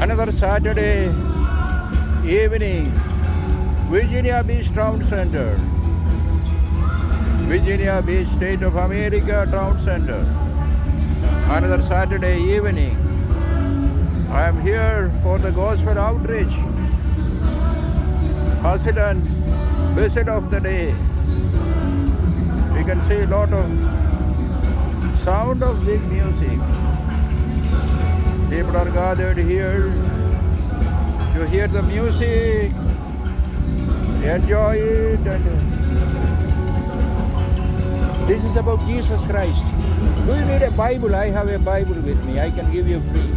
Another Saturday evening, Virginia Beach Town Center. Virginia Beach, State of America Town Center. Another Saturday evening. I am here for the gospel outreach. Hasidan visit of the day. We can see a lot of sound of big music. People are gathered here to hear the music, enjoy it. And this is about Jesus Christ. Do you need a Bible? I have a Bible with me. I can give you free.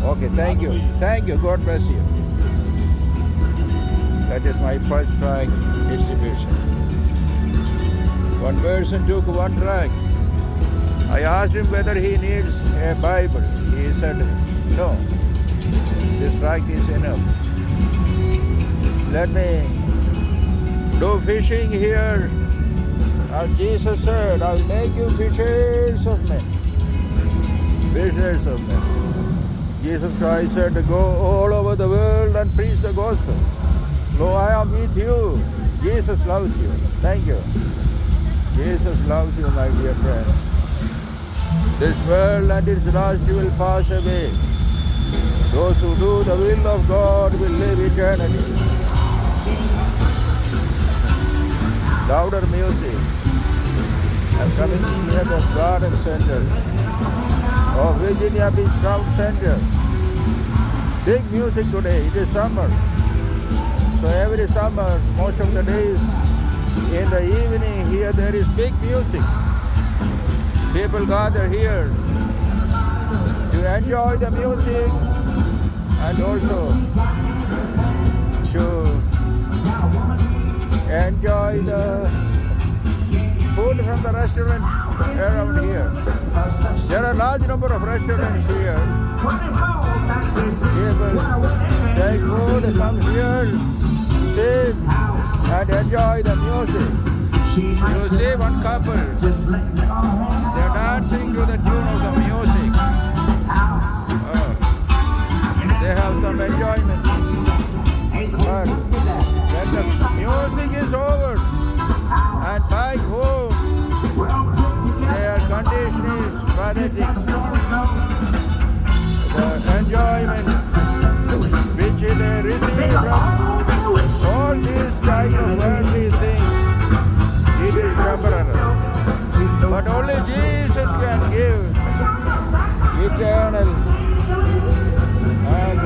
Okay, thank you. Thank you. God bless you. That is my first track distribution. One person took one track. I asked him whether he needs a Bible. He said, no, this track is enough. Let me do fishing here. As Jesus said, I'll make you fishers of men. Fishers of men. Jesus Christ said, go all over the world and preach the gospel. Lo, I am with you. Jesus loves you. Thank you. Jesus loves you, my dear friend. This world and its lust will pass away. Those who do the will of God will live eternally. Louder music. I'm coming near the garden center of Virginia Beach Town Center. Big music today. It is summer. So every summer, most of the days, in the evening here there is big music. People gather here to enjoy the music and also to enjoy the food from the restaurants around here. There are a large number of restaurants here. People take food, come here, sit and enjoy the music. You see one couple, they are dancing to the tune of the music. They have some enjoyment. But when the music is over and back home, their condition is pathetic. The enjoyment which they receive from all these type of worldly things, it is temporary. But only Jesus can give eternal. And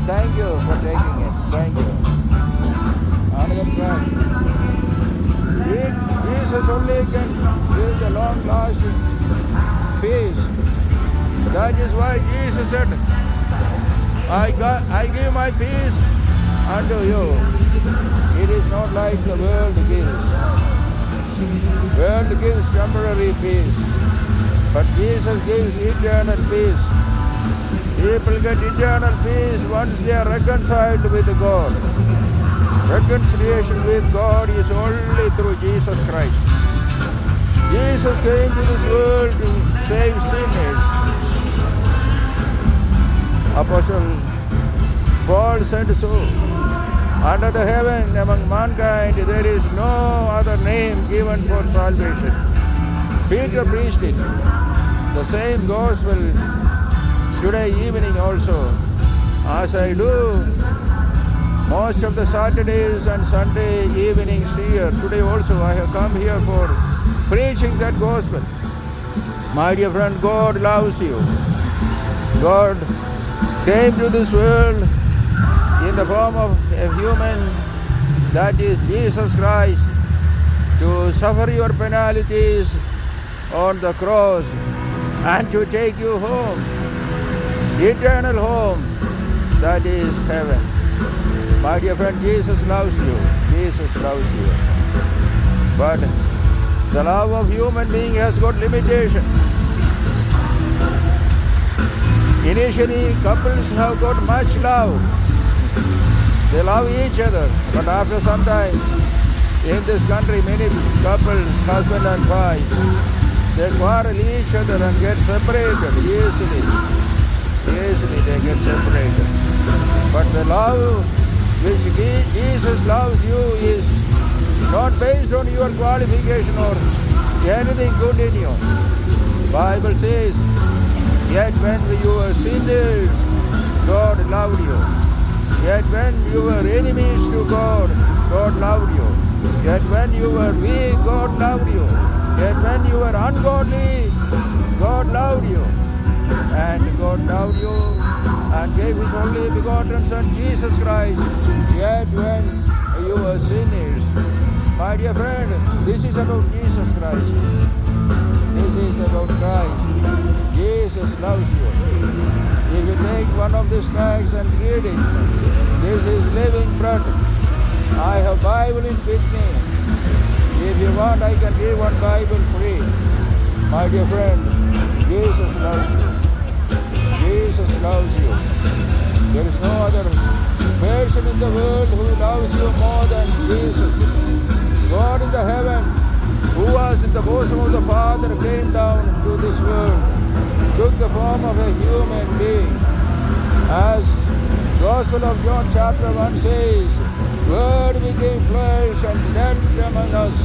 thank you for taking it. Thank you. Another friend. Jesus only can give the long-lasting peace. That is why Jesus said, I give my peace unto you. It is not like the world gives. World gives temporary peace, but Jesus gives eternal peace. People get eternal peace once they are reconciled with God. Reconciliation with God is only through Jesus Christ. Jesus came to this world to save sinners. Apostle Paul said so. Under the heaven among mankind there is no other name given for salvation. Peter preached it. The same gospel today evening also. As I do most of the Saturdays and Sunday evenings here. Today also I have come here for preaching that gospel. My dear friend, God loves you. God came to this world in the form of a human, that is Jesus Christ, to suffer your penalties on the cross and to take you home, eternal home, that is heaven. My dear friend, Jesus loves you. Jesus loves you. But the love of human being has got limitation. Initially, couples have got much love. They love each other. But after some time, in this country, many couples, husband and wife, they quarrel each other and get separated easily. easily they get separated. But the love which Jesus loves you is not based on your qualification or anything good in you. Bible says, yet when you were sinners, God loved you. Yet when you were enemies to God, God loved you. Yet when you were weak, God loved you. Yet when you were ungodly, God loved you. And God loved you and gave His only begotten Son, Jesus Christ. Yet when you were sinners, my dear friend, this is about Jesus Christ. This is about Christ. Jesus loves you. If you take one of these tracts and read it, this is living bread. I have Bible with me. If you want, I can give one Bible free. My dear friend, Jesus loves you. Jesus loves you. There is no other person in the world who loves you more than Jesus. God in the heaven, who was in the bosom of the Father, came down to this world, took the form of a human being. As Gospel of John chapter 1 says, Word became flesh and dwelt among us,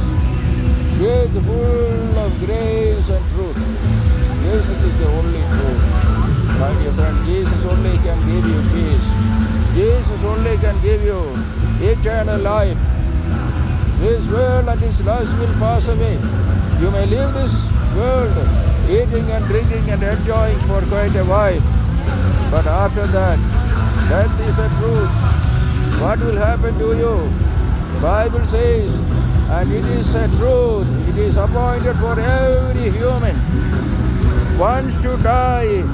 with full of grace and truth. Jesus is the only truth. My dear friend, Jesus only can give you peace. Jesus only can give you eternal life. This world and its lust will pass away. You may leave this world eating and drinking and enjoying for quite a while. But after that, death is a truth. What will happen to you? Bible says, and it is a truth, it is appointed for every human once to die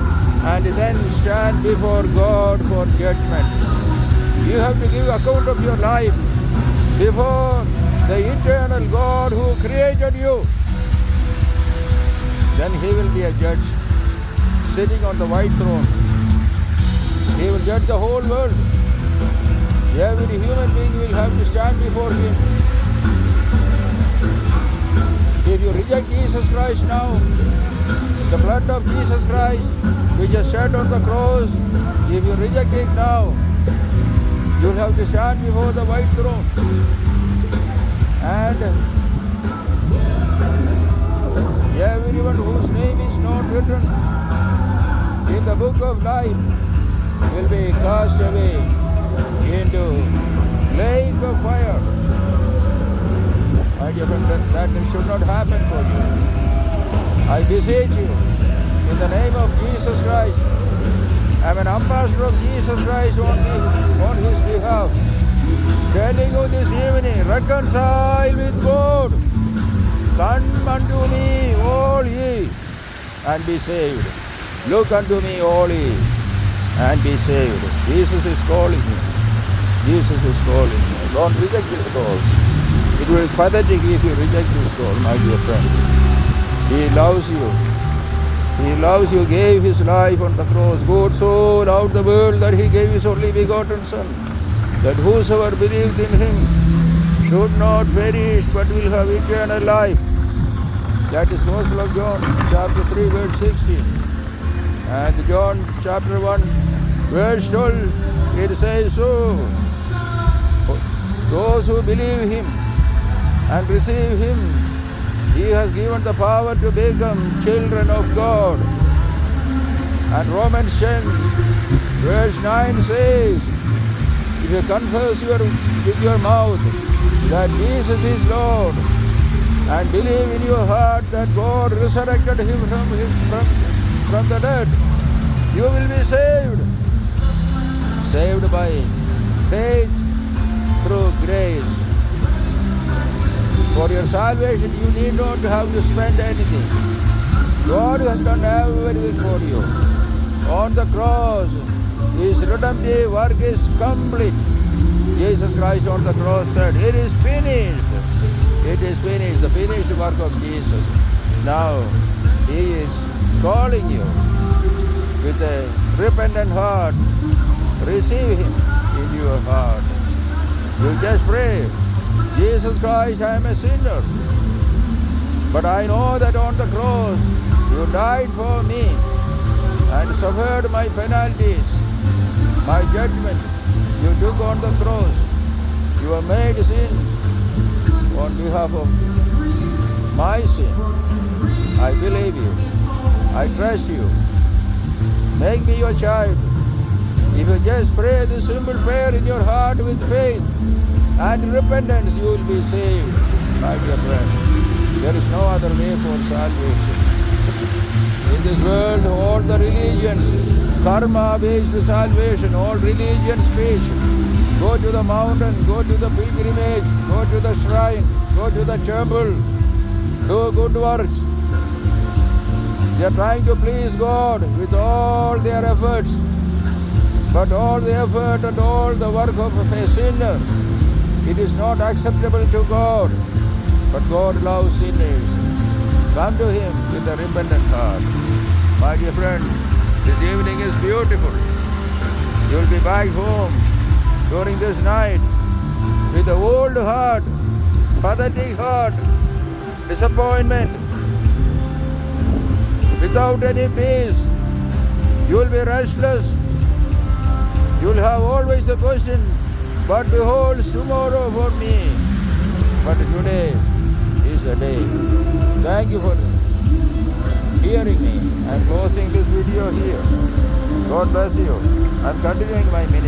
and then stand before God for judgment. You have to give account of your life before the eternal God who created you. Then He will be a judge sitting on the white throne. He will judge the whole world. Every human being will have to stand before Him. If you reject Jesus Christ now, the blood of Jesus Christ which is shed on the cross, if you reject it now, you will have to stand before the white throne. And everyone whose name is not written in the book of life will be cast away into lake of fire. My dear friend, that should not happen for you. I beseech you, in the name of Jesus Christ, I am an ambassador of Jesus Christ on His behalf, telling you this evening, reconcile with God. Come unto me, all ye, and be saved. Look unto me, all ye, and be saved. Jesus is calling you. Jesus is calling you. Don't reject His call. It will be pathetic if you reject His call, my dear friend. He loves you. He loves you, gave His life on the cross. God so loved the world that He gave His only begotten Son, that whosoever believes in Him should not perish but will have eternal life. That is Gospel of John, chapter 3, verse 16. And John chapter 1, verse 12, it says so. Those who believe Him and receive Him, He has given the power to become children of God. And Romans 10, verse 9 says, if you confess with your mouth that Jesus is Lord, and believe in your heart that God resurrected Him from the dead, you will be saved. Saved by faith through grace. For your salvation, you need not have to spend anything. God has done everything for you. On the cross, His redemptive work is complete. Jesus Christ on the cross said, it is finished. It is finished, the finished work of Jesus. Now, He is calling you with a repentant heart. Receive Him in your heart. You just pray, Jesus Christ, I am a sinner. But I know that on the cross, You died for me and suffered suffered my penalties, my judgment. You took on the cross. You have made sin on behalf of my sin. I believe you. I trust you. Make me your child. If you just pray this simple prayer in your heart with faith and repentance, you will be saved, my dear friend. There is no other way for salvation. In this world, all the religions, karma-based salvation, all religions preach. Go to the mountain, go to the pilgrimage, go to the shrine, go to the temple, do good works. They are trying to please God with all their efforts. But all the effort and all the work of a sinner, it is not acceptable to God. But God loves sinners. Come to Him with a repentant heart. My dear friend, this evening is beautiful. You will be back home during this night with a old heart, pathetic heart, disappointment, without any peace. You will be restless. You will have always the question, what beholds tomorrow for me? But today is the day. Thank you for hearing me. I am closing this video here. God bless you. I am continuing my ministry.